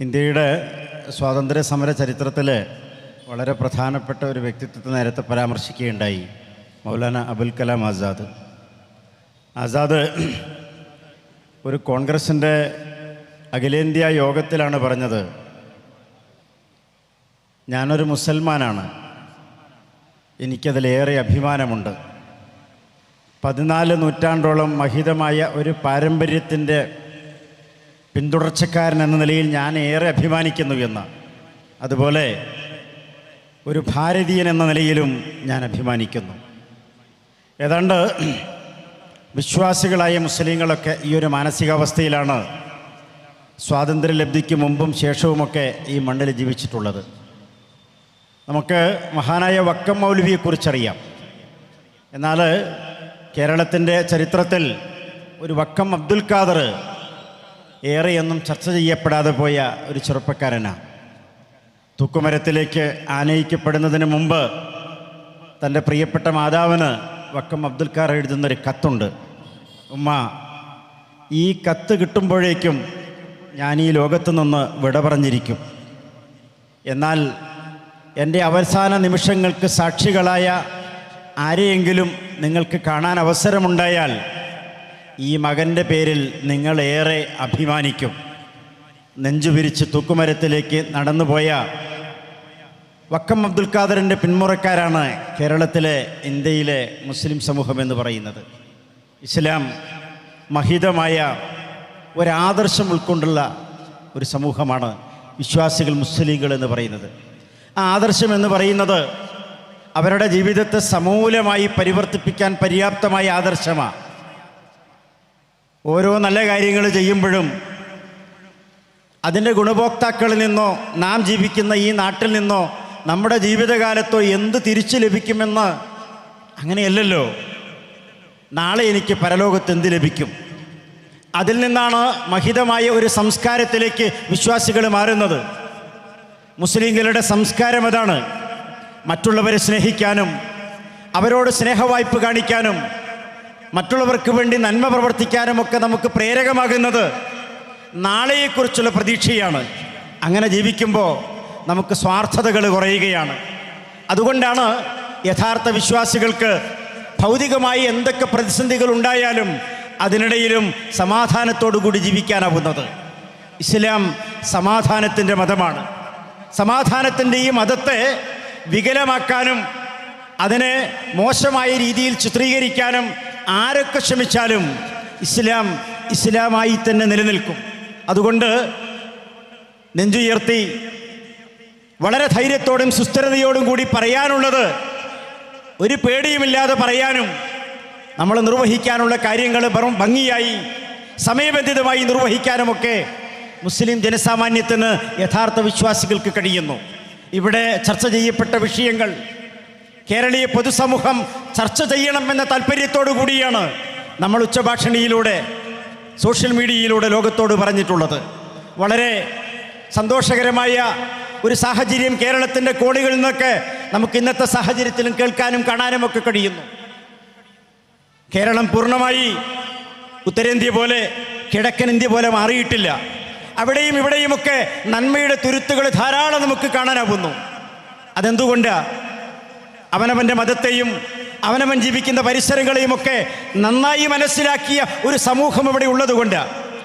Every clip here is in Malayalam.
ഇന്ത്യയുടെ സ്വാതന്ത്ര്യ സമര ചരിത്രത്തിൽ വളരെ പ്രധാനപ്പെട്ട ഒരു വ്യക്തിത്വത്തെ നേരത്തെ പരാമർശിക്കുകയുണ്ടായി, മൗലാന അബുൽ കലാം ആസാദ്. ആസാദ് ഒരു കോൺഗ്രസിൻ്റെ അഖിലേന്ത്യാ യോഗത്തിലാണ് പറഞ്ഞത്, ഞാനൊരു മുസൽമാനാണ്, എനിക്കതിലേറെ അഭിമാനമുണ്ട്. 14 നൂറ്റാണ്ടോളം മഹിതമായ ഒരു പാരമ്പര്യത്തിൻ്റെ പിന്തുടർച്ചക്കാരൻ എന്ന നിലയിൽ ഞാൻ ഏറെ അഭിമാനിക്കുന്നു എന്ന്. അതുപോലെ ഒരു ഭാരതീയൻ എന്ന നിലയിലും ഞാൻ അഭിമാനിക്കുന്നു. ഏതാണ്ട് വിശ്വാസികളായ മുസ്ലിങ്ങളൊക്കെ ഈ ഒരു മാനസികാവസ്ഥയിലാണ് സ്വാതന്ത്ര്യലബ്ധിക്ക് മുമ്പും ശേഷവുമൊക്കെ ഈ മണ്ണിൽ ജീവിച്ചിട്ടുള്ളത്. നമുക്ക് മഹാനായ വക്കം മൗലവിയെക്കുറിച്ചറിയാം. എന്നാൽ കേരളത്തിൻ്റെ ചരിത്രത്തിൽ ഒരു വക്കം അബ്ദുൽ ഖാദർ ഏറെയൊന്നും ചർച്ച ചെയ്യപ്പെടാതെ പോയ ഒരു ചെറുപ്പക്കാരനാണ്. തൂക്കുമരത്തിലേക്ക് ആനയിക്കപ്പെടുന്നതിന് മുമ്പ് തൻ്റെ പ്രിയപ്പെട്ട മാതാവിന് വക്കം അബ്ദുൽ ഖാദർ എഴുതുന്നൊരു കത്തുണ്ട്. ഉമ്മ, ഈ കത്ത് കിട്ടുമ്പോഴേക്കും ഞാൻ ഈ ലോകത്തു നിന്ന് വിട പറഞ്ഞിരിക്കും. എന്നാൽ എൻ്റെ അവസാന നിമിഷങ്ങൾക്ക് സാക്ഷികളായ ആരെയെങ്കിലും നിങ്ങൾക്ക് കാണാൻ അവസരമുണ്ടായാൽ ഈ മകൻ്റെ പേരിൽ നിങ്ങളേറെ അഭിമാനിക്കും. നെഞ്ചുപിരിച്ച് തൂക്കുമരത്തിലേക്ക് നടന്നുപോയ വക്കം അബ്ദുൽ ഖാദറിൻ്റെ പിന്മുറക്കാരാണ് കേരളത്തിലെ, ഇന്ത്യയിലെ മുസ്ലിം സമൂഹം എന്ന് പറയുന്നത്. ഇസ്ലാം മഹിതമായ ഒരാദർശം ഉൾക്കൊണ്ടുള്ള ഒരു സമൂഹമാണ് വിശ്വാസികൾ, മുസ്ലിങ്ങൾ എന്ന് പറയുന്നത്. ആ ആദർശം എന്ന് പറയുന്നത് അവരുടെ ജീവിതത്തെ സമൂലമായി പരിവർത്തിപ്പിക്കാൻ പര്യാപ്തമായ ആദർശമാണ്. ഓരോ നല്ല കാര്യങ്ങൾ ചെയ്യുമ്പോഴും അതിൻ്റെ ഗുണഭോക്താക്കളിൽ നിന്നോ നാം ജീവിക്കുന്ന ഈ നാട്ടിൽ നിന്നോ നമ്മുടെ ജീവിതകാലത്തോ എന്ത് തിരിച്ചു ലഭിക്കുമെന്ന് അങ്ങനെയല്ലല്ലോ. നാളെ എനിക്ക് പരലോകത്ത് എന്ത് ലഭിക്കും? അതിൽ നിന്നാണ് മഹിതമായ ഒരു സംസ്കാരത്തിലേക്ക് വിശ്വാസികൾ മാറുന്നത്. മുസ്ലിങ്ങളുടെ സംസ്കാരം അതാണ്. മറ്റുള്ളവരെ സ്നേഹിക്കാനും അവരോട് സ്നേഹവായ്പ കാണിക്കാനും മറ്റുള്ളവർക്ക് വേണ്ടി നന്മ പ്രവർത്തിക്കാനുമൊക്കെ നമുക്ക് പ്രേരകമാകുന്നത് നാളെയെക്കുറിച്ചുള്ള പ്രതീക്ഷയാണ്. അങ്ങനെ ജീവിക്കുമ്പോൾ നമുക്ക് സ്വാർത്ഥതകൾ കുറയുകയാണ്. അതുകൊണ്ടാണ് യഥാർത്ഥ വിശ്വാസികൾക്ക് ഭൗതികമായി എന്തൊക്കെ പ്രതിസന്ധികൾ ഉണ്ടായാലും അതിനിടയിലും സമാധാനത്തോടു കൂടി ജീവിക്കാനാവുന്നത്. ഇസ്ലാം സമാധാനത്തിൻ്റെ മതമാണ്. സമാധാനത്തിൻ്റെ ഈ മതത്തെ വികലമാക്കാനും അതിനെ മോശമായ രീതിയിൽ ചിത്രീകരിക്കാനും ആരൊക്കെ ശ്രമിച്ചാലും ഇസ്ലാം ഇസ്ലാമായി തന്നെ നിലനിൽക്കും. അതുകൊണ്ട് നെഞ്ചുയർത്തി വളരെ ധൈര്യത്തോടും സുസ്ഥിരതയോടും കൂടി പറയാനുള്ളത്, ഒരു പേടിയുമില്ലാതെ പറയാനും നമ്മൾ നിർവഹിക്കാനുള്ള കാര്യങ്ങൾ ഭംഗിയായി സമയബന്ധിതമായി നിർവഹിക്കാനുമൊക്കെ മുസ്ലിം ജനസാമാന്യത്തിന്, യഥാർത്ഥ വിശ്വാസികൾക്ക് കഴിയുന്നു. ഇവിടെ ചർച്ച ചെയ്യപ്പെട്ട വിഷയങ്ങൾ കേരളീയ പൊതുസമൂഹം ചർച്ച ചെയ്യണമെന്ന താല്പര്യത്തോടു കൂടിയാണ് നമ്മൾ ഉച്ചഭാഷണിയിലൂടെ, സോഷ്യൽ മീഡിയയിലൂടെ ലോകത്തോട് പറഞ്ഞിട്ടുള്ളത്. വളരെ സന്തോഷകരമായ ഒരു സാഹചര്യം കേരളത്തിൻ്റെ കോണുകളിൽ നിന്നൊക്കെ നമുക്ക് ഇന്നത്തെ സാഹചര്യത്തിലും കേൾക്കാനും കാണാനുമൊക്കെ കഴിയുന്നു. കേരളം പൂർണ്ണമായി ഉത്തരേന്ത്യ പോലെ, കിഴക്കൻ ഇന്ത്യ പോലെ മാറിയിട്ടില്ല. അവിടെയും ഇവിടെയുമൊക്കെ നന്മയുടെ തുരുത്തുകൾ ധാരാളം നമുക്ക് കാണാനാവുന്നു. അതെന്തുകൊണ്ടാണ്? അവനവൻ്റെ മതത്തെയും അവനവൻ ജീവിക്കുന്ന പരിസരങ്ങളെയുമൊക്കെ നന്നായി മനസ്സിലാക്കിയ ഒരു സമൂഹം ഇവിടെ ഉള്ളതുകൊണ്ട്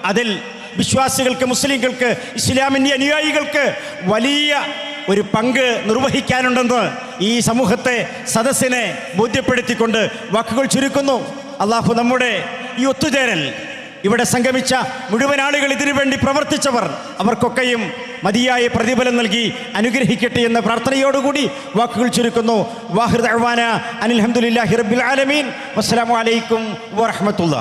അതിൽ വിശ്വാസികൾക്ക്, മുസ്ലിങ്ങൾക്ക്, ഇസ്ലാമിൻ്റെ അനുയായികൾക്ക് വലിയ ഒരു പങ്ക് നിർവഹിക്കാനുണ്ടെന്ന് ഈ സമൂഹത്തെ, സദസ്സിനെ ബോധ്യപ്പെടുത്തിക്കൊണ്ട് വാക്കുകൾ ചുരുക്കുന്നു. അള്ളാഹു നമ്മുടെ ഈ ഒത്തുചേരൽ, ഇവിടെ സംഗമിച്ച മുഴുവൻ ആളുകൾ, ഇതിനു വേണ്ടി പ്രവർത്തിച്ചവർ, അവർക്കൊക്കെയും മതിയായ പ്രതിഫലം നൽകി അനുഗ്രഹിക്കട്ടെ എന്ന പ്രാർത്ഥനയോടുകൂടി വാക്കുകൾ ചുരുക്കുന്നു. വാഹിർ ദഅ്വാന അനിൽ ഹംദുലില്ലാഹി റബ്ബിൽ ആലമീൻ. വസ്സലാമു അലൈക്കും വറഹ്മത്തുള്ളാഹി.